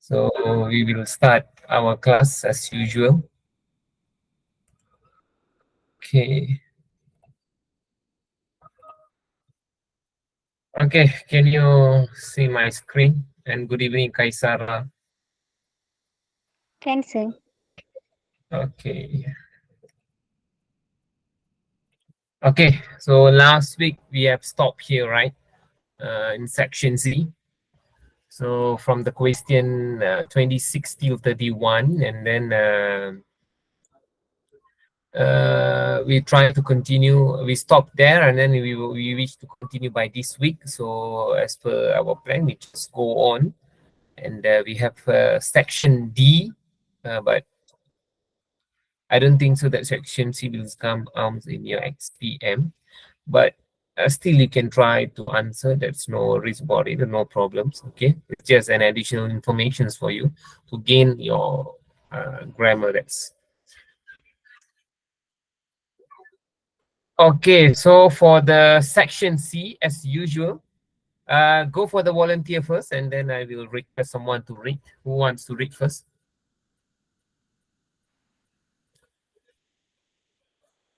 So we will start our class as usual. Okay. Okay, can you see my screen? And good evening, Kaisara. Can sir. Okay. Okay, so last week we have stopped here, right? In section C. So from the question 26 till 31, and then we try to continue. We stop there, and then we wish to continue by this week. So as per our plan, we just go on, and we have section D, but I don't think so that section C will come in your SPM, but still you can try to answer. That's no worries about it, no problems. Okay, it's just an additional information for you to gain your grammar. That's okay. So for the section C, as usual, go for the volunteer first, and then I will request someone to read. Who wants to read first?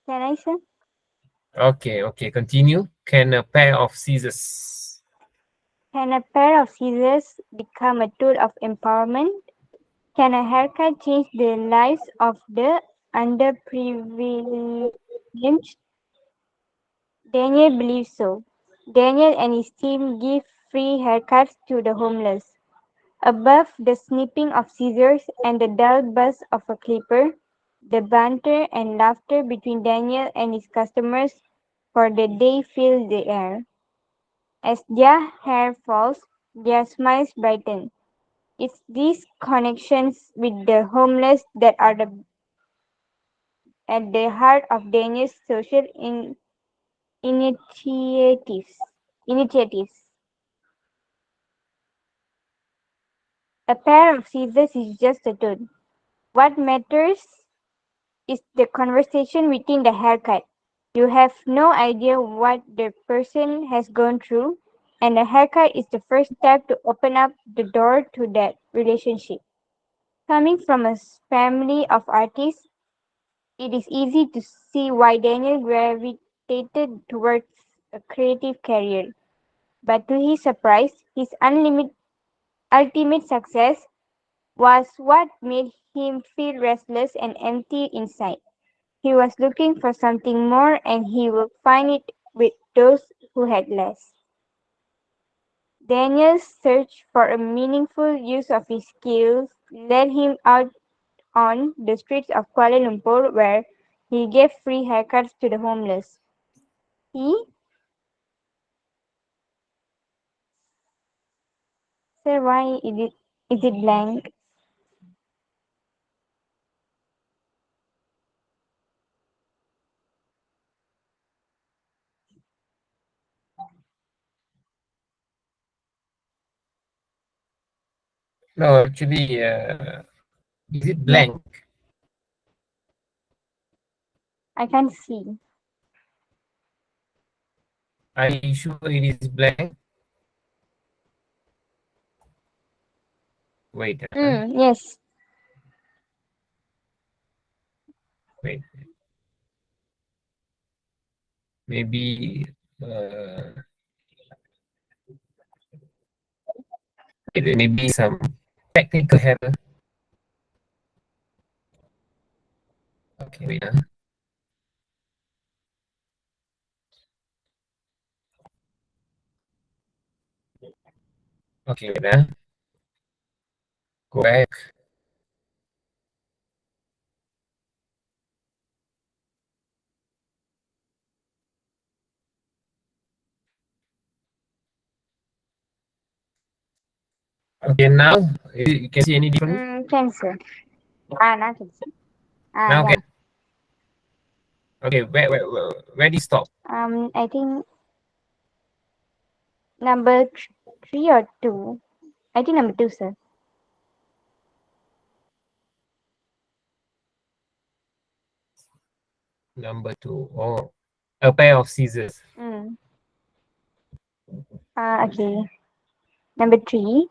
Can I sir? Okay, continue. Can a pair of scissors? Can a pair of scissors become a tool of empowerment? Can a haircut change the lives of the underprivileged? Daniel believes so. Daniel and his team give free haircuts to the homeless. Above the snipping of scissors and the dull buzz of a clipper, the banter and laughter between Daniel and his customers for the day fill the air. As their hair falls, their smiles brighten. It's these connections with the homeless that are at the heart of Daniel's social initiatives. initiatives. A pair of scissors is just a tool. What matters is the conversation within the haircut. You have no idea what the person has gone through, and a haircut is the first step to open up the door to that relationship. Coming from a family of artists, it is easy to see why Daniel gravitated towards a creative career. But to his surprise, his ultimate success was what made him feel restless and empty inside. He was looking for something more, and he would find it with those who had less. Daniel's search for a meaningful use of his skills led him out on the streets of Kuala Lumpur, where he gave free haircuts to the homeless. He, sir, why is it blank? No, actually, is it No, blank? I can't see. Are you sure it is blank? Wait, Yes, wait. Maybe uh, maybe some technical error. Okay, wait. Okay, wait. Go back. Okay, now you can see any difference? can sir. Now can see. Now Yeah. can. Okay, where do you stop? I think number 3 or 2. I think number 2, sir. Number 2. Oh, a pair of scissors. Okay. Number 3.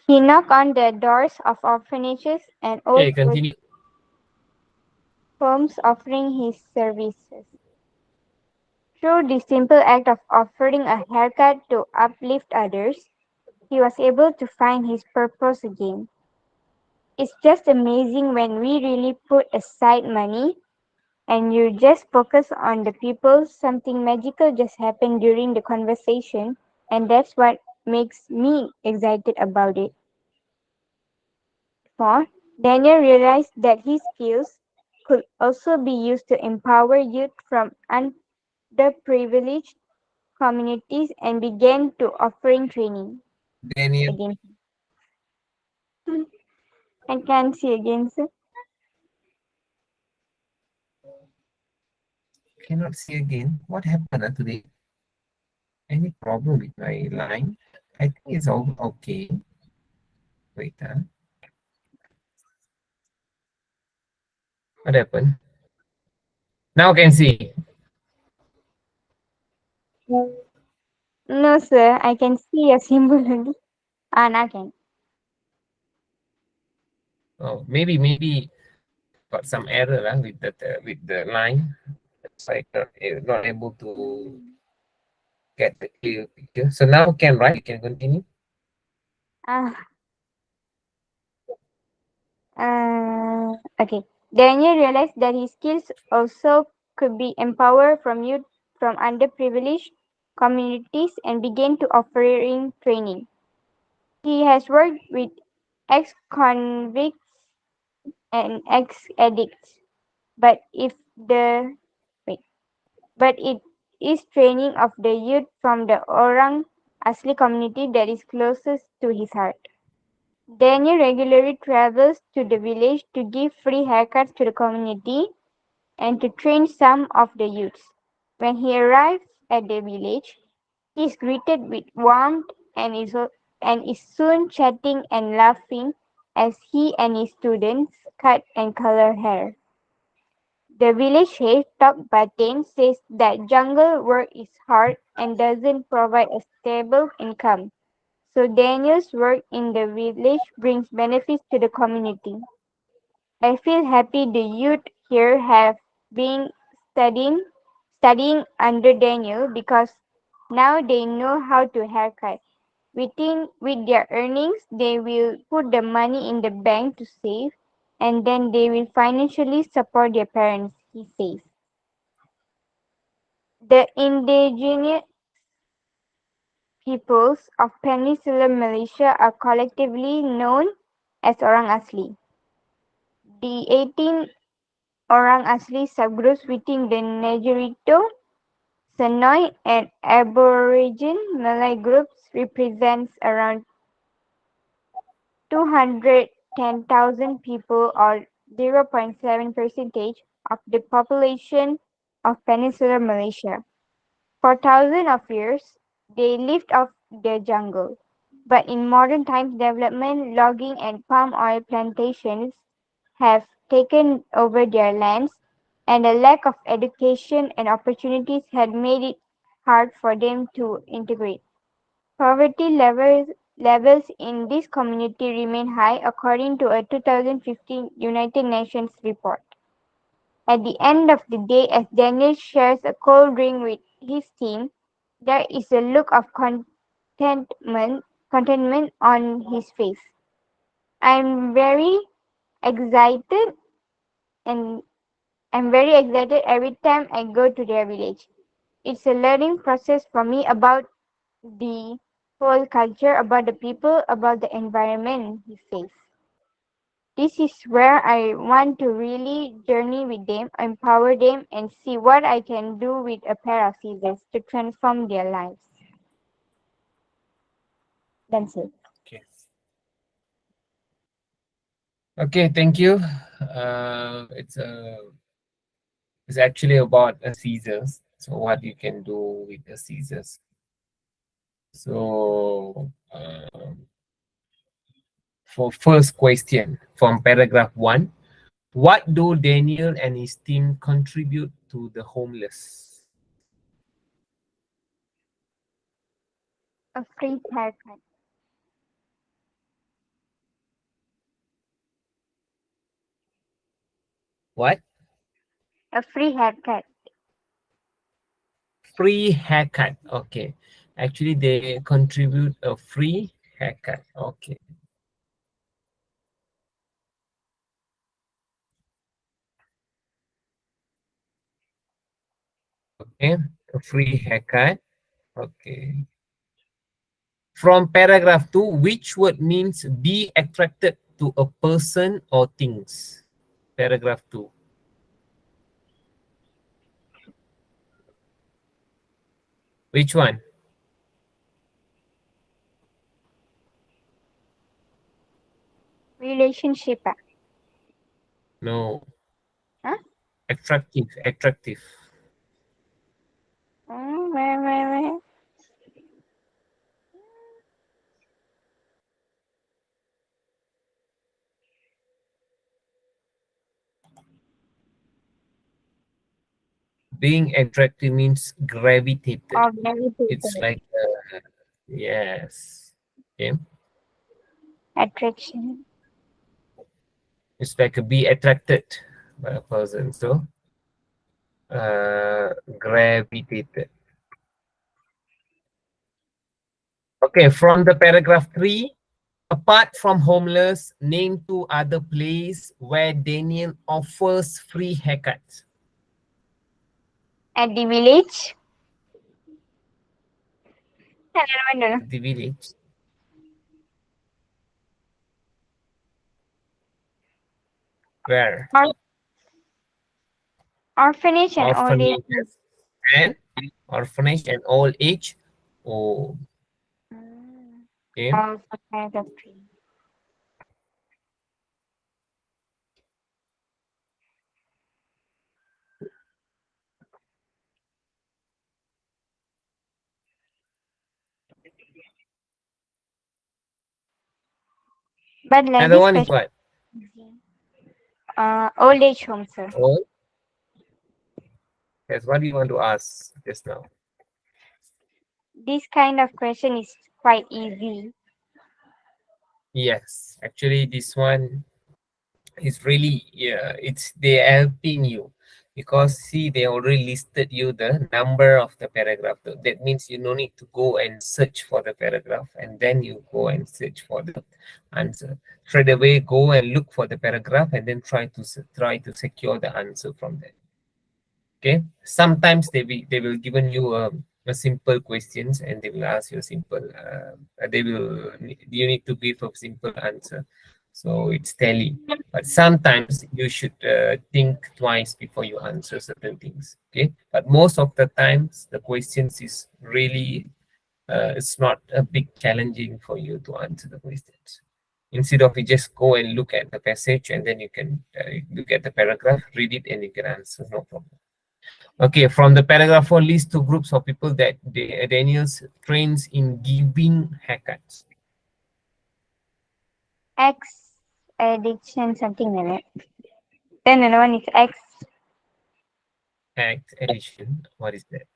He knocked on the doors of orphanages and old Okay, continue. homes offering his services. Through the simple act of offering a haircut to uplift others, he was able to find his purpose again. It's just amazing when we really put aside money and you just focus on the people, something magical just happened during the conversation, and that's what makes me excited about it. 4. Daniel realized that his skills could also be used to empower youth from underprivileged communities and began to offering training. Daniel, Again, I can't see again, sir. cannot see again. What happened today? Any problem with my line? I think it's all okay. Wait, what happened? Now I can see. No, sir, I can see a symbol only. And I can. Oh, maybe got some error with the line. It's like not able to get the clear picture. So now can right? You can continue. Uh, okay. Daniel realized that his skills also could be empowered from youth from underprivileged communities and began to offering training. He has worked with ex-convicts and ex-addicts, but if the wait, but it is training of the youth from the Orang Asli community that is closest to his heart. Daniel regularly travels to the village to give free haircuts to the community and to train some of the youths. When he arrives at the village, he is greeted with warmth and is soon chatting and laughing as he and his students cut and color hair. The village chief, Tok Batin, says that jungle work is hard and doesn't provide a stable income. So Daniel's work in the village brings benefits to the community. I feel happy the youth here have been studying studying under Daniel because now they know how to haircut. With their earnings, they will put the money in the bank to save, and then they will financially support their parents, he says. The indigenous peoples of Peninsular Malaysia are collectively known as Orang Asli. The 18 Orang Asli subgroups within the Negrito, Senoi, and Aborigine Malay groups represents around 210,000 people or 0.7% of the population of Peninsular Malaysia. For thousands of years, they lived off the jungle. But in modern times, development, logging, and palm oil plantations have taken over their lands, and a lack of education and opportunities had made it hard for them to integrate. Poverty levels in this community remain high according to a 2015 United Nations report. At the end of the day, as Daniel shares a cold drink with his team, there is a look of contentment on his face. I'm very excited and I'm very excited every time I go to their village. It's a learning process for me about the whole culture, about the people, about the environment, he says. This is where I want to really journey with them, empower them, and see what I can do with a pair of scissors to transform their lives. That's it. Okay. Okay, thank you. It's actually about a scissors. So what you can do with the scissors. So for first question from paragraph 1, what do Daniel and his team contribute to the homeless? A free haircut. What? A free haircut. Free haircut. Okay. Actually, they contribute a free haircut. Okay. Okay. A free haircut. Okay. From paragraph 2, which word means be attracted to a person or things? Paragraph 2. Which one? Relationship. No. Huh? Attractive. Attractive. Where? Being attractive means gravitated. Oh, very It's people. like, yes. Okay. Attraction. It's like be attracted by a person. So, gravitated. Okay, from the paragraph 3, apart from homeless, name 2 other place where Daniel offers free haircuts. At the village. I don't know. The village. Where? Or, orphanage and old age. Orphanages and orphanage and old age. Oh, okay. Also kind of free. But like Another this one is question, what? old age home, sir. Old. That's what you want to ask just now. This kind of question is quite easy. Yes, actually, this one is really, yeah, it's they helping you because see they already listed you the number of the paragraph. That means you no need to go and search for the paragraph and then you go and search for the answer. Straight away go and look for the paragraph and then try to secure the answer from there. Okay, sometimes they will given you a simple questions and they will ask you a simple they will you need to give a simple answer, so it's tally. But sometimes you should think twice before you answer certain things. Okay, but most of the times the questions is really it's not a big challenging for you to answer the questions. Instead of you just go and look at the passage and then you can look at the paragraph, read it, and you can answer, no problem. Okay, from the paragraph 4, list two groups of people that Daniels trains in giving haircuts. X addiction, something like that. Then another one is X. Act addition. What is that?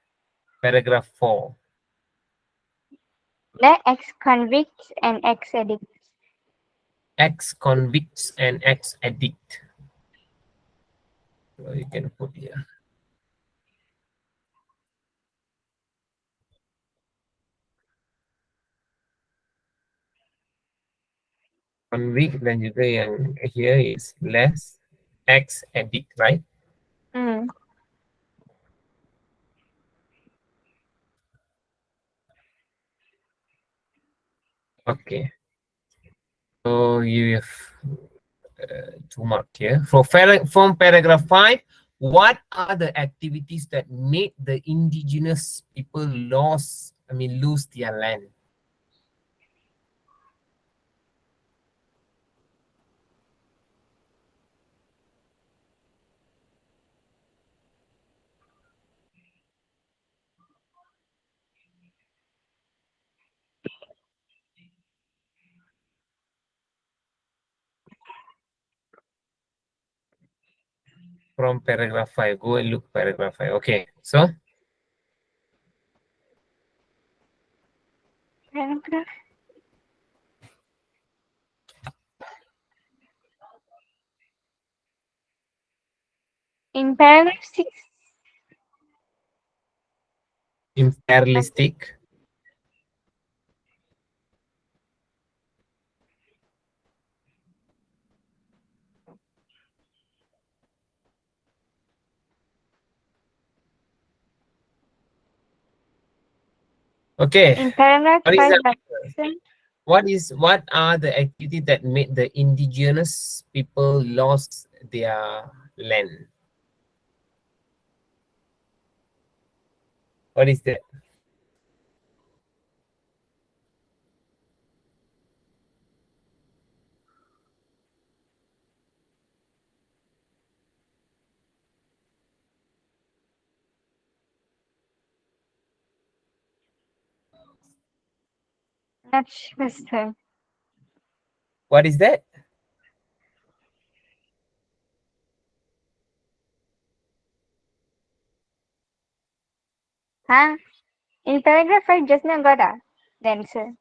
Paragraph 4. The ex convicts and ex addicts. Ex convicts and ex addict. So you can put here. Convict dan juga yang here is less ex addict, right? Mm. Okay. So you have to mark here. From paragraph 5, what are the activities that made the indigenous people lose their land? From paragraph 5, go and look paragraph 5. Okay, so Paragraph. In paragraph 6, Imperialistic. Okay. in paragraph What is 5, that? Bahasa, What are the activities that made the indigenous people lost their land? What is that? not sure, sir. What is that? Huh? In paragraph 5, just now got the answer.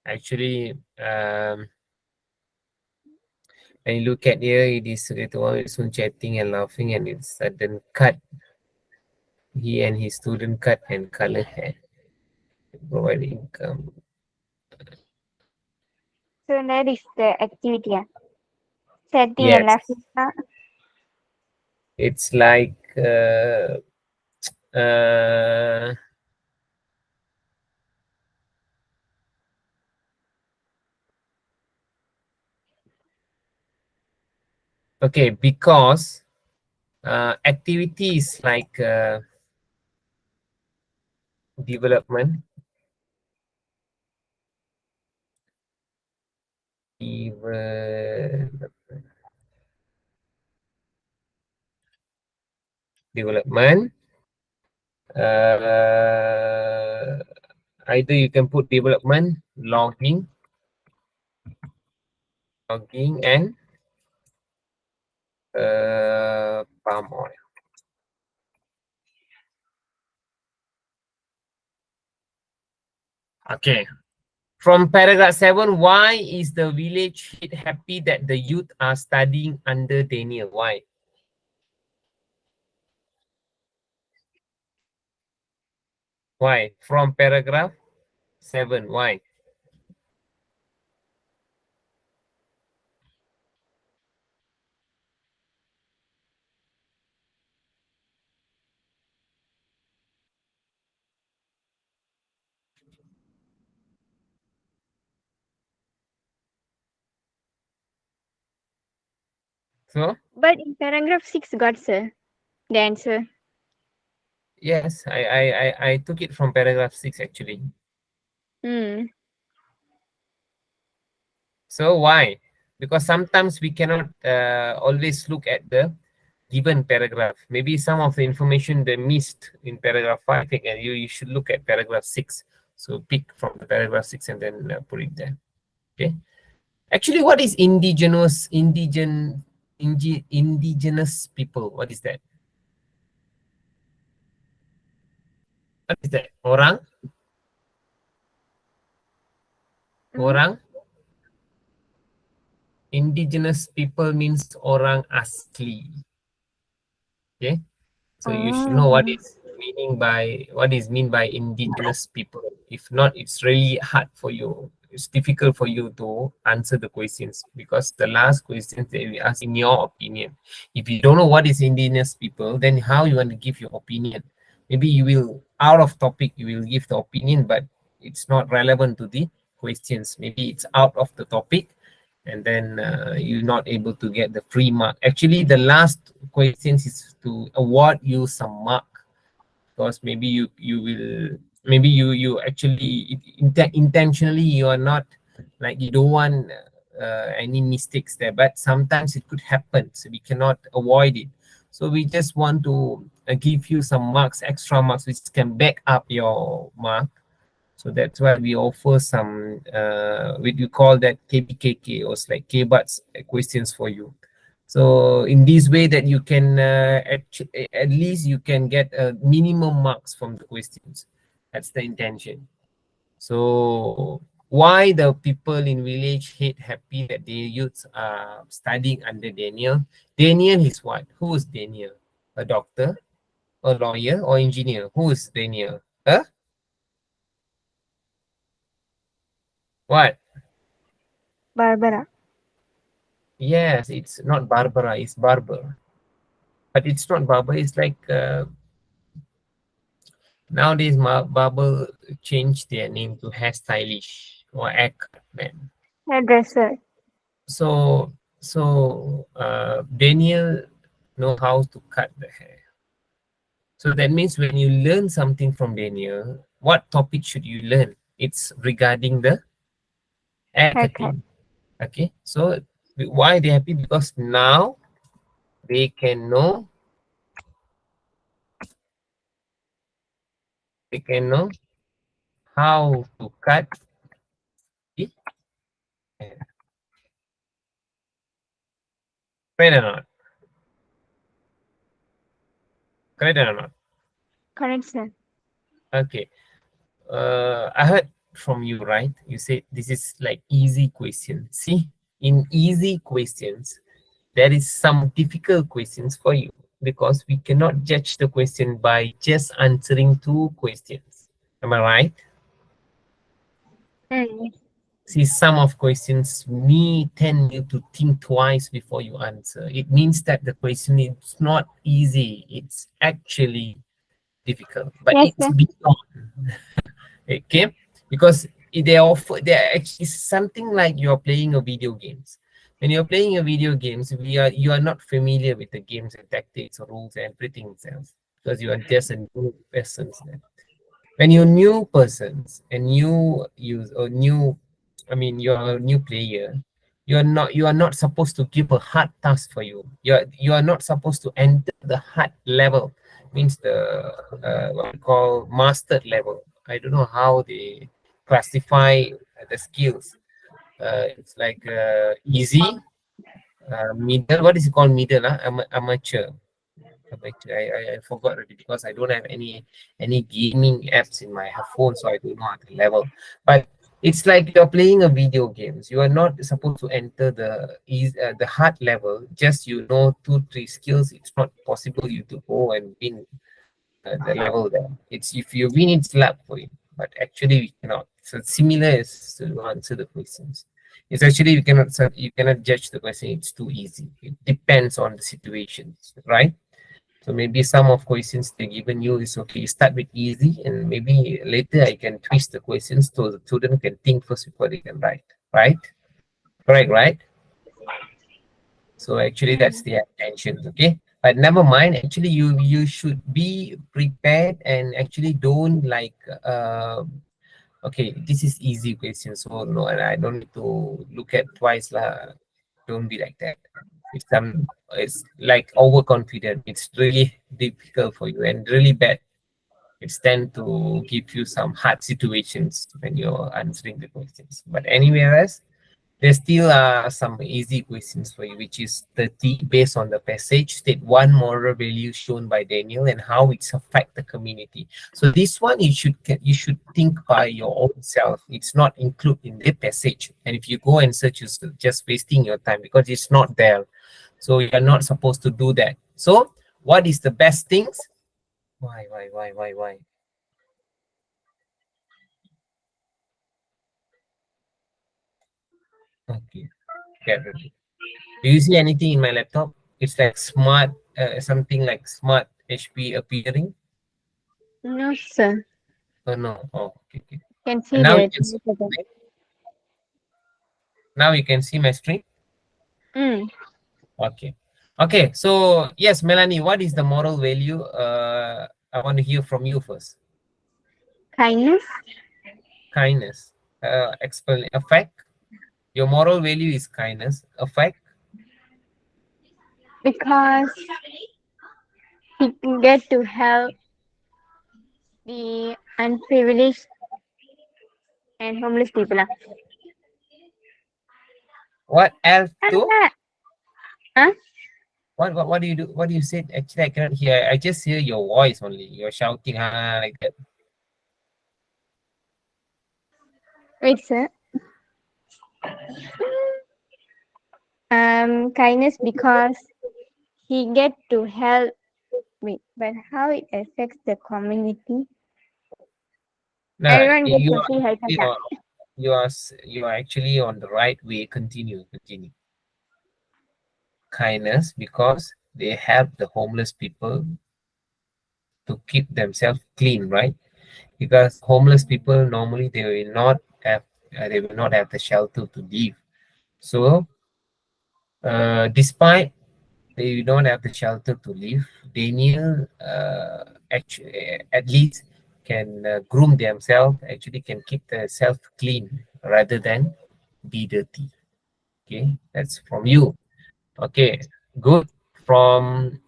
Actually, when you look at here, it is the one is soon chatting and laughing, and it's sudden cut. He and his student cut and color hair. Provide income. So that is the activity. Chatting and Yes, laughing. Huh? it's like uh, okay, because activities like development, development, development. Either you can put development, logging, and palm oil. Okay. From paragraph 7, why is the village head happy that the youth are studying under Daniel? Why? Why? From paragraph 7, why? So, But in paragraph 6 got, sir, the answer. yes, I took it from paragraph 6 actually. Hmm. So why? Because sometimes we cannot always look at the given paragraph. Maybe some of the information they missed in paragraph 5, and you should look at paragraph 6. So pick from the paragraph 6 and then put it there. Okay. Actually, what is indigenous people? What is that? What is that? Orang? Hmm? Orang? Indigenous people means orang asli. Okay. So you should know Oh. what is mean by indigenous people. If not, it's really hard for you. It's difficult for you to answer the questions because the last questions that we ask in your opinion. If you don't know what is indigenous people, then how you want to give your opinion? Maybe you will out of topic, you will give the opinion, but it's not relevant to the questions. Maybe it's out of the topic, and then you're not able to get the free mark. Actually, the last questions is to award you some mark because maybe you will maybe you actually intentionally you are not like you don't want any mistakes there, but sometimes it could happen, so we cannot avoid it. So we just want to give you some marks, extra marks, which can back up your mark. So that's why we offer some, we call that KBKK, or it's like KBUTS questions for you. So in this way that you can, at least you can get minimum marks from the questions. That's the intention. So Why the people in village hate happy that their youths are studying under Daniel? Daniel is what? Who is Daniel? A doctor, a lawyer, or engineer? Who is Daniel? Huh? What? Barbara. Yes, it's not Barbara, it's Barber. But it's not Barber, it's like nowadays Barber changed their name to hairstylish or haircut man. Hairdresser. So Daniel know how to cut the hair. So that means when you learn something from Daniel, what topic should you learn? It's regarding the hair Haircut. cutting. Okay, so why they happy? Because now they can know, they can know how to cut the hair. Right or not? Correct or not? Correct, sir. Okay. I heard from you, right? You said this is like easy question. See, in easy questions, there is some difficult questions for you because we cannot judge the question by just answering two questions. Am I right? Mm. See, some of questions me tend you to think twice before you answer. It means that the question is not easy. It's actually difficult, but Yes, it's sir. beyond. Okay, because they offer, they actually something like you're playing a video games. When you're playing a video games, you are not familiar with the games and tactics or rules and everything else because you are just a new person. When you're new persons and new use or new, I mean you're a new player, you are not supposed to give a hard task for you. You are not supposed to enter the hard level, means the what we call mastered level. I don't know how they classify the skills. It's like easy, middle. What is it called? Middle, amateur. I forgot already because I don't have any gaming apps in my phone, so I don't know at the level. But it's like you're playing a video games. You are not supposed to enter the hard level. Just you know 2 3 skills. It's not possible you to go and win the level there. It's if you win, it's luck for you. But actually, we cannot. So similar is to answer the questions. It's actually you cannot judge the question. It's too easy. It depends on the situations, right? So maybe some of questions they given you is okay. You start with easy, and maybe later I can twist the questions so the student can think first before they can write. Right? Correct, right? So actually that's Mm. the attention, okay? But never mind. Actually, you should be prepared and actually don't like okay, this is easy question, so no, and I don't need to look at twice lah. Don't be like that. It's like overconfident. It's really difficult for you and really bad. It's tend to give you some hard situations when you're answering the questions. But anywhere else, there still are some easy questions for you, which is 30 based on the passage. State one moral value shown by Daniel and how it's affect the community. So this one you should think by your own self. It's not included in the passage. And if you go and search, you're just wasting your time because it's not there. So you are not supposed to do that. So what is the best things? Why? Okay, get it. Do you see anything in my laptop? It's like smart, something like smart HP appearing. No, sir. Oh no. Oh, okay. Can And see now you the can see TV button. my screen? Now you can see my screen. Mm. Okay. Okay. So yes, Melanie, what is the moral value? I want to hear from you first. Kindness. Kindness. Explain affect. Your moral value is kindness. Affect. Because he can get to help the unprivileged and homeless people. What else to? Ah. Huh? What do you do? What do you say? Actually, I cannot hear. I just hear your voice only. You're shouting like that. Wait, sir. Kindness because he get to help me, but how it affects the community? No, Everyone gets you a are free haircut. actually on, you are actually on the right way. Continue. Kindness because they help the homeless people to keep themselves clean, right? Because homeless people normally they will not have the shelter to live. So despite they don't have the shelter to live, Daniel actually at least can groom themselves, actually can keep themselves clean rather than be dirty. Okay, that's from you. Okay, good. From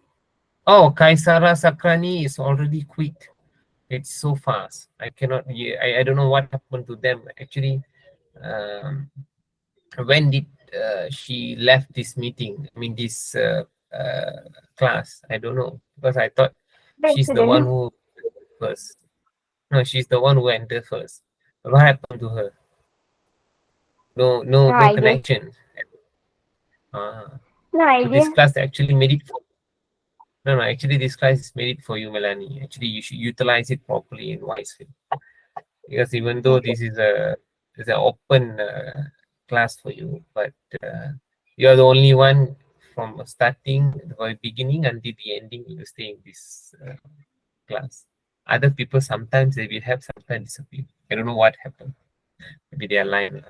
oh, Kaisara Sakrani is already quit. It's so fast. I cannot. I don't know what happened to them. Actually, um, when did she left this meeting? I mean, this class. I don't know because I thought By she's the one accident. who first. No, she's the one who entered first. But what happened to her? No No idea. connection. Ah, No so this idea. class actually made it. No. Actually, this class is made it for you, Melanie. Actually, you should utilize it properly and wisely. Because even though Okay. this is an open class for you, but you are the only one from starting the very beginning until the ending. You stay in this class. Other people sometimes they will have, sometimes disappear. I don't know what happened. Maybe they are lying.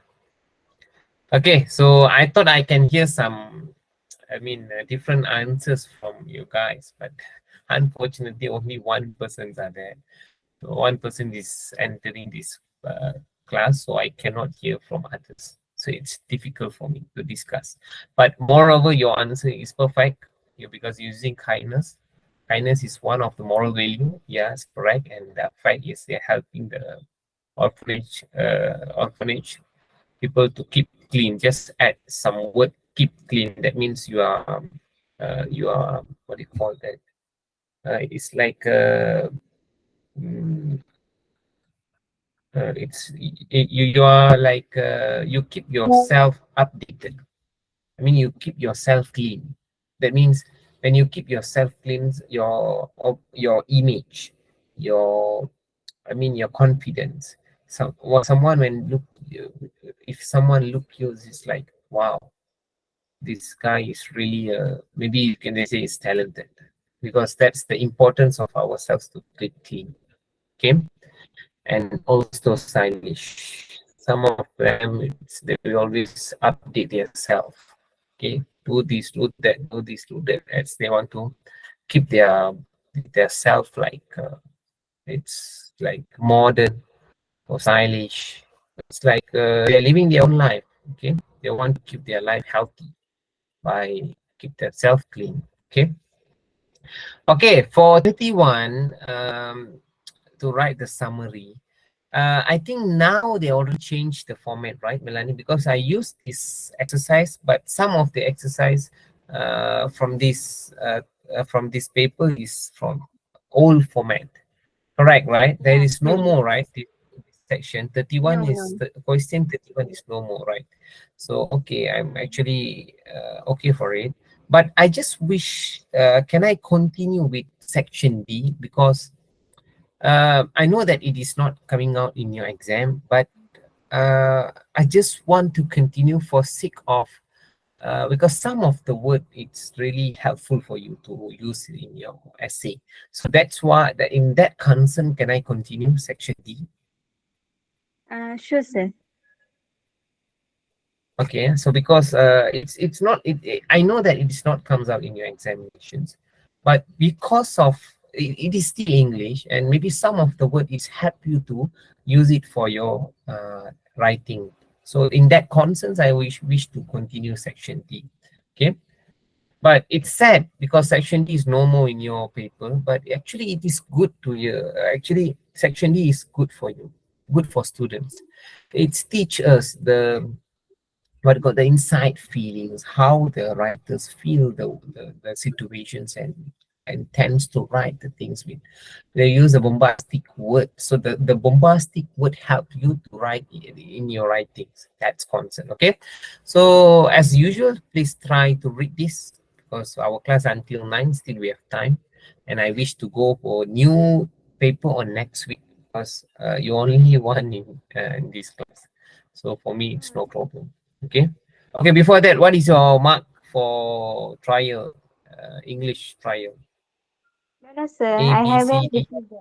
Okay, so I thought I can hear some, I mean, different answers from you guys, but unfortunately, only one person's are there. So one person is entering this class, so I cannot hear from others. So it's difficult for me to discuss. But moreover, your answer is perfect, because using kindness. Kindness is one of the moral value. Yes, correct. And the fact is they're helping the orphanage people to keep clean. Just add some word keep clean. That means you are what do you call that? It's like mm, you are like you keep yourself updated. I mean, you keep yourself clean. That means when you keep yourself clean, your image, your I mean your confidence. Someone when look you, if someone look you, it's like wow, this guy is really maybe you can they say is talented, because that's the importance of ourselves to keep clean. Okay, and also stylish. Some of them they will always update themselves. Okay, do this, do that, do this, do that, as they want to keep their self like it's like modern or stylish. It's like they're living their own life. Okay, they want to keep their life healthy by keep themselves clean. Okay, okay. For 31, to write the summary. I think now they already changed the format, right, Melanie? Because I used this exercise, but some of the exercise from this paper is from old format. Correct, right? There is no Mm. more, right? This section 31 No, is no. the question 31 is no more, right? So okay, I'm actually okay for it. But I just wish, can I continue with section D? Because I know that it is not coming out in your exam, but I just want to continue for sake of because some of the word it's really helpful for you to use in your essay. So that's why that in that concern, can I continue section D? Sure, sir. Okay, so because it's not I know that it is not comes out in your examinations, but because of it is still English, and maybe some of the word is help you to use it for your writing. So in that concerns, I wish to continue section D. Okay, but it's sad because section D is no more in your paper, but actually it is good to you. Actually, section D is good for you, good for students. It's teach us what got the inside feelings, how the writers feel the situations and intends to write the things with. They use a bombastic word. So the bombastic would help you to write in your writings. That's concern. Okay. So as usual, please try to read this because our class until 9 still we have time. And I wish to go for new paper on next week because you only one in this class. So for me, it's no problem. Okay. Okay. Before that, what is your mark for trial, English trial? No, no, sir. A, I B, C, haven't D. received it.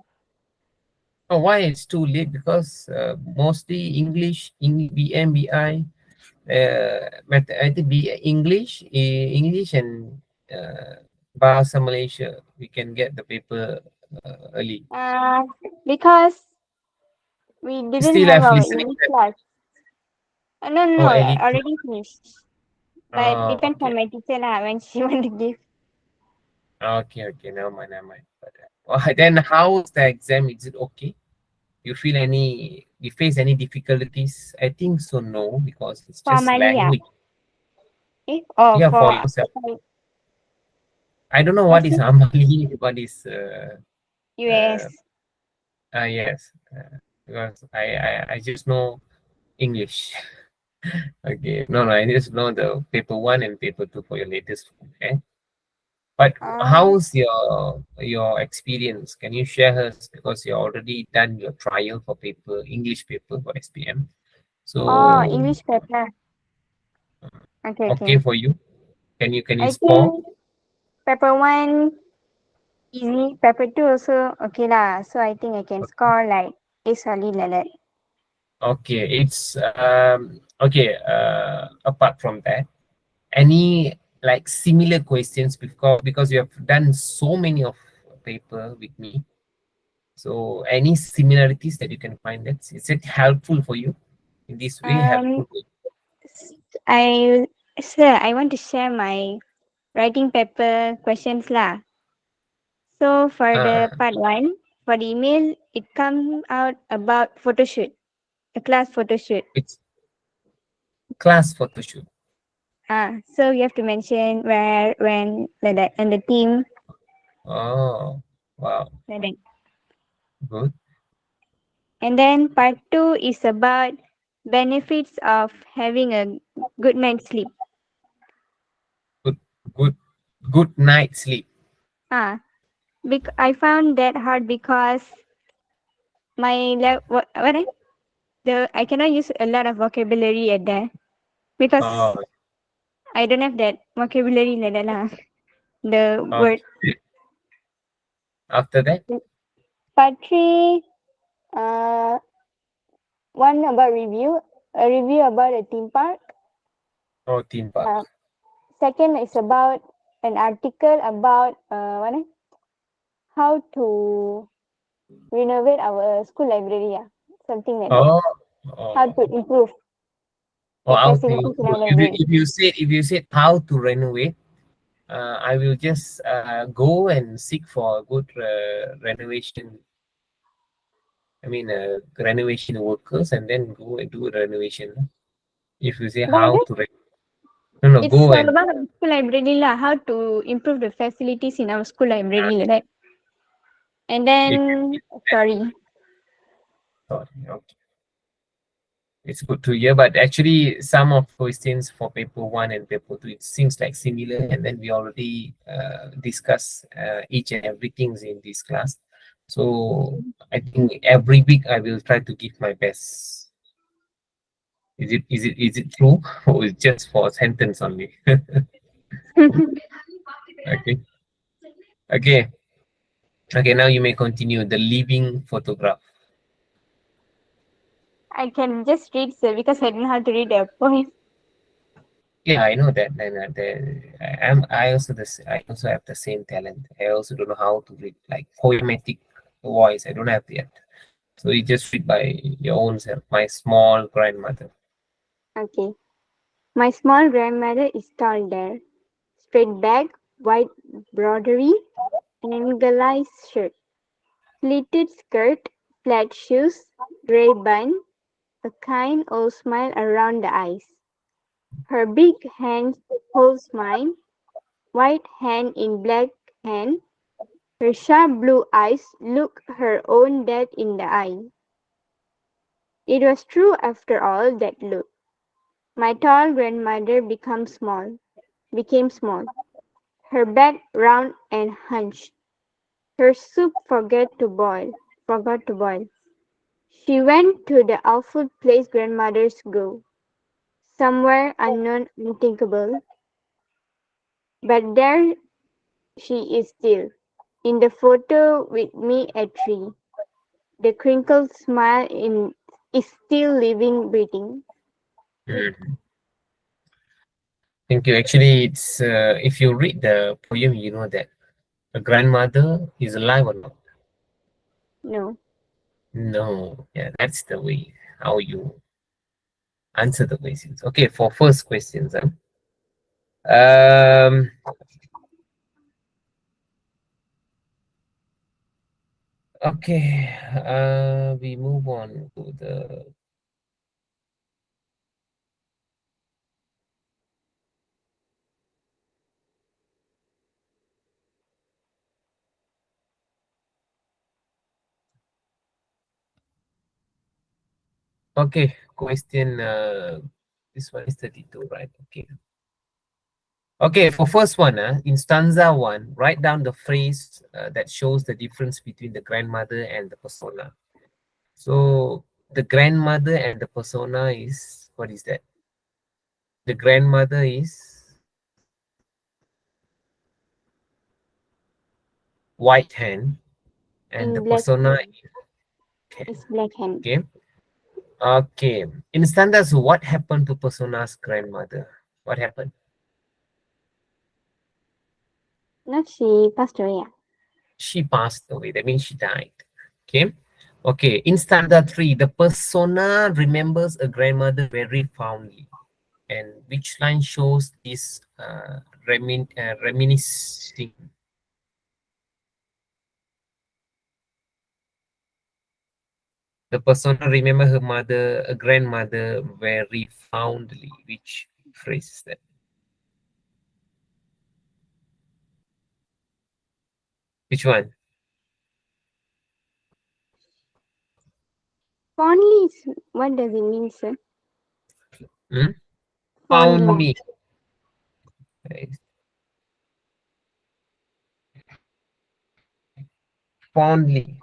Oh, why it's too late? Because mostly English, BM, BI, I think English, English and Bahasa Malaysia. We can get the paper early. Because we You didn't still have have our listening English test. class. No, no, Oh, no. elite. Already finished. But Oh, depends okay. on my teacher lah when she want to give. Okay, okay. Never mind, never mind. But, then how's the exam? Is it okay? You face any difficulties? I think so, no, because it's For just Amalia. language. Oh, Yeah, for for yourself. I don't know what is actually Amali, what is US. uh, yes, because I just know English. Okay, no, I just know the paper one and paper two for your latest. Okay, but Uh, how's your experience? Can you share us because you already done your trial for paper English paper for SPM. oh, So English paper. Okay, okay okay. for you? Can you I score? think paper one easy, paper two also okay lah. So I think I can score like a solid like that. Okay, it's okay. Apart from that, any like similar questions because you have done so many of paper with me. So any similarities that you can find that is it helpful for you in this way? Um, Helpful for you? I sir, I want to share my writing paper questions lah. So for the Uh, part one, for the email, it comes out about photo shoot, a class photo shoot. it's class photo shoot. So you have to mention where, when, like that, and the team, Oh, wow, like that. good, And then part two is about benefits of having a good night's sleep. good, good, good night sleep. I found that hard because I cannot use a lot of vocabulary at there because Oh, I don't have that vocabulary like that lah. The word. okay. After that, Part three, uh, one about review, a review about a theme park. oh, theme park. Uh, Second is about an article about how to renovate our school library, something like that. Oh, How oh. to improve Or the how to facilities in our library. if you said how to renovate, I will just go and seek for a good renovation. I mean, renovation workers, and then go and do renovation. If you say But how then to no, no, it's go all and about our school library lah. How to improve the facilities in our school library like that. And you can then give sorry. that. Okay. It's good to hear, but actually, some of questions for paper one and paper two, it seems like similar, and then we already discuss each and everything in this class. So I think every week I will try to give my best. Is it true, or is just for a sentence only? Okay, okay, okay. Now you may continue the living photograph. I can just read sir because I don't know how to read a poem. Yeah, I know that. And I also have the same talent. I also don't know how to read like poetic voice. I don't have yet. So you just read by your own self. My small grandmother. Okay. My small grandmother is tall there. Straight back, white broderie, anglized shirt, pleated skirt, flat shoes, grey bun, a kind old smile around the eyes. Her big hand holds mine, white hand in black hand, Her sharp blue eyes looked her own dad in the eye. It was true after all, that look. My tall grandmother became small, her back round and hunched. Her soup forgot to boil. She went to the awful place grandmothers go, somewhere unknown, unthinkable. But there she is still, in the photo with me at 3. The crinkled smile is still living, breathing. Mm. Thank you. Actually, it's if you read the poem, you know that a grandmother is alive or not. No. No, yeah, that's the way how you answer the questions. Okay, for first questions, um, okay, we move on to the. Okay, question. This one is 32, right? Okay. Okay, for first one, in stanza one, write down the phrase that shows the difference between the grandmother and the persona. So the grandmother and the persona is, what is that? The grandmother is white hand and the In black persona hand. is can. It's black hand. Okay. Okay. In stanzas, what happened to persona's grandmother? What happened? Not she passed away. She passed away. That means she died. Okay. Okay. In stanza three, the persona remembers a grandmother very fondly. And which line shows this reminiscing? The persona remember her mother, a grandmother, very fondly. Which phrase is that? Which one? Fondly is, what does it mean, sir? Hmm? Fondly. Fondly. Right. Fondly.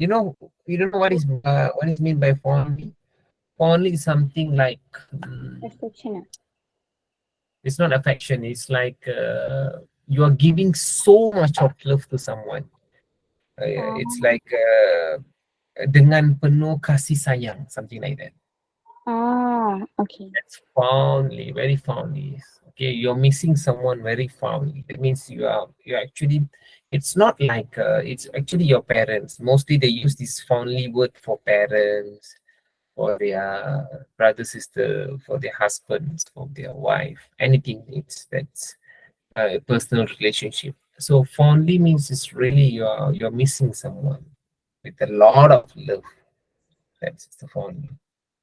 You know, you don't know what is mean by fondly. Fondly is something like Affectionate. it's not affection. It's like you are giving so much of love to someone. It's Oh. like dengan penuh kasih sayang, something like that. Ah, okay. That's fondly, very fondly. Okay, you're missing someone very fondly. That means you're actually. It's not like it's actually your parents. Mostly they use this fondly word for parents, for their brother, sister, for their husbands, for their wife, anything. It's that's a personal relationship. So fondly means it's really you're missing someone with a lot of love. That's the fondly.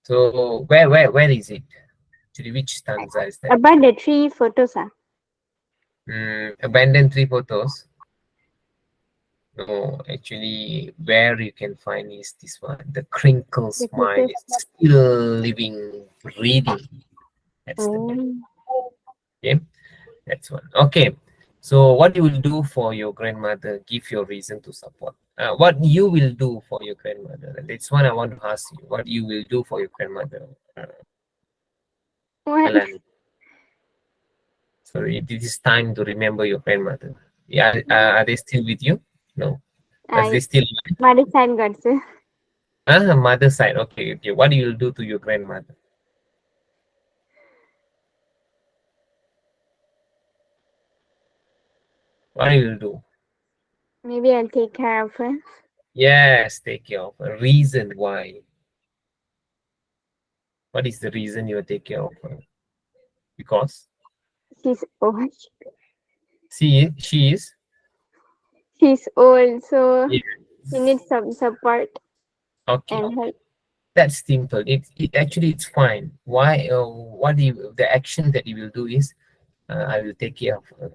So where is it? Actually, which stanza is that? About the 3 photos, Abandon three photos. No, actually, where you can find is this one. The crinkle the smile photos. is still living, breathing. That's the name. Oh, Okay, that's one. Okay, so what you will do for your grandmother? Give your reason to support. What you will do for your grandmother? That's one I want to ask you. What you will do for your grandmother, what? Alan? So it is time to remember your grandmother. Yeah, are they still with you? No. Are they I still mother side God, sir. mother side? Okay, okay. What do you do to your grandmother? What do you do? Maybe I'll take care of her. Yes, take care of her. Reason why? What is the reason you take care of her? Because She's old. She is. She's old, so Yeah. she needs some support Okay. and help. That's simple. It actually it's fine. Why? The action that you will do is I will take care of her.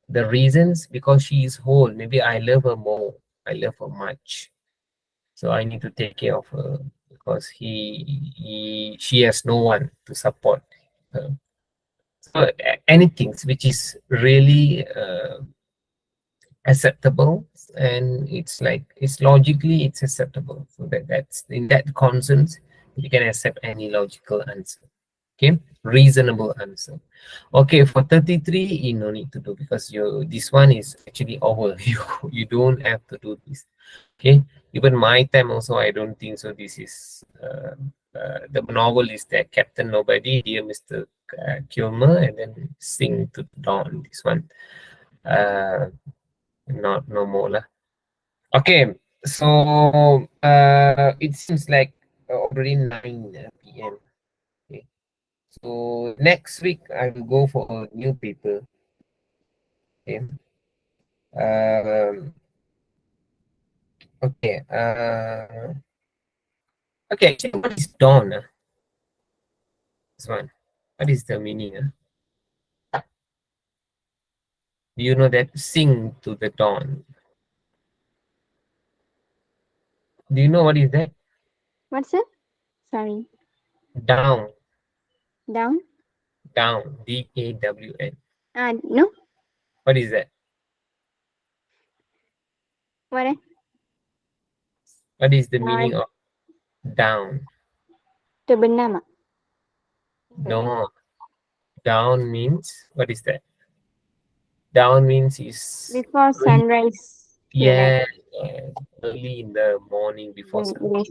The reasons because she is whole. Maybe I love her more. I love her much. So I need to take care of her because she has no one to support her. So anything which is really acceptable and it's like it's logically it's acceptable. So that's in that consensus you can accept any logical answer. Okay, reasonable answer. Okay, for 33 you no need to do because you this one is actually over. You don't have to do this. Okay, even my time also I don't think so. This is the novel is there, Captain Nobody, Dear Mr. Kilmer, and then Sing to Dawn. This one uh not no more lah. Okay, so it seems like already 9 p.m. Okay, so next week I will go for a new paper. Okay, um, okay, okay. Actually, what is dawn? This one. What is the meaning? Do you know that? Sing to the dawn. Do you know what is that? What's it? Sorry. Down, Down? down, DAWN. No. What is that? What? What is the meaning of down? Terbenam. No, down means what is that? Down means is Before early, sunrise. yeah, yeah, early in the morning before sun.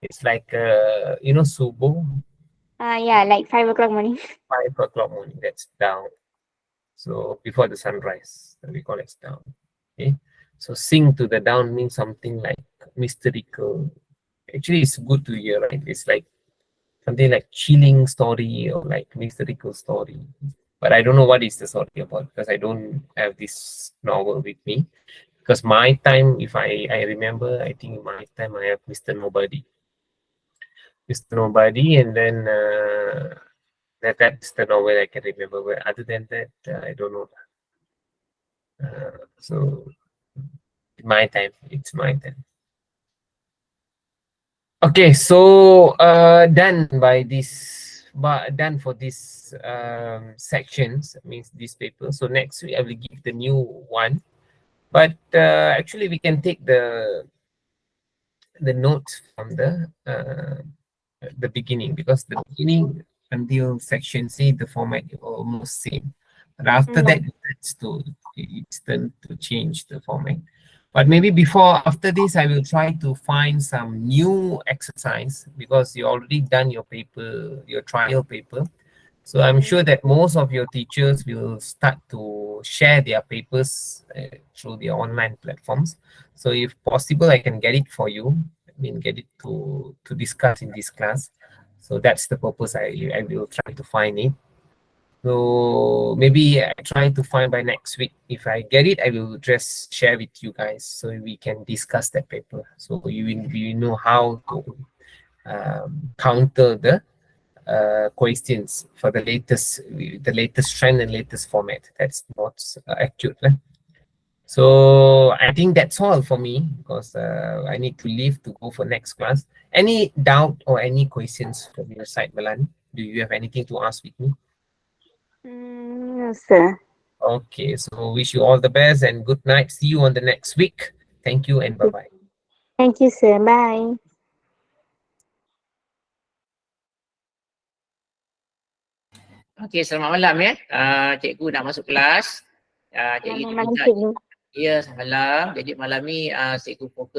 It's like subuh, Yeah, like 5 o'clock morning. 5 o'clock morning. That's down. So before the sunrise, we call it down. Okay. So sing to the down means something like mystical. Actually, it's good to hear, right? It's like something like chilling story or like mystical story. But I don't know what is the story about because I don't have this novel with me. Because my time, if I remember, I think my time I have Mr. Nobody. Mr. Nobody, and then that's the novel I can remember. But other than that, I don't know. So my time, it's my time. Okay, so done by this, but done for this sections means this paper. So next week I will give the new one, but actually we can take the notes from the beginning because the beginning until section C the format is almost same, but after that it's turned to change the format. But maybe after this I will try to find some new exercise because you already done your paper, your trial paper. So I'm sure that most of your teachers will start to share their papers through the online platforms. So if possible, I can get it for you. I mean, get it to discuss in this class. So that's the purpose. I will try to find it. So maybe I try to find by next week. If I get it, I will just share with you guys so we can discuss that paper. So you know how to counter the questions for the latest trend and latest format. That's not accurate. So I think that's all for me because I need to leave to go for next class. Any doubt or any questions from your side, Melanie? Do you have anything to ask with me? No, sir. Okay, so wish you all the best and good night. See you on the next week. Thank you and bye-bye. Thank you, sir. Bye. Okey, selamat malam ya. Cikgu dah masuk kelas. Cikgu Selamat malam, minta cikgu. ya semalam. Jadi malam ni cikgu fokus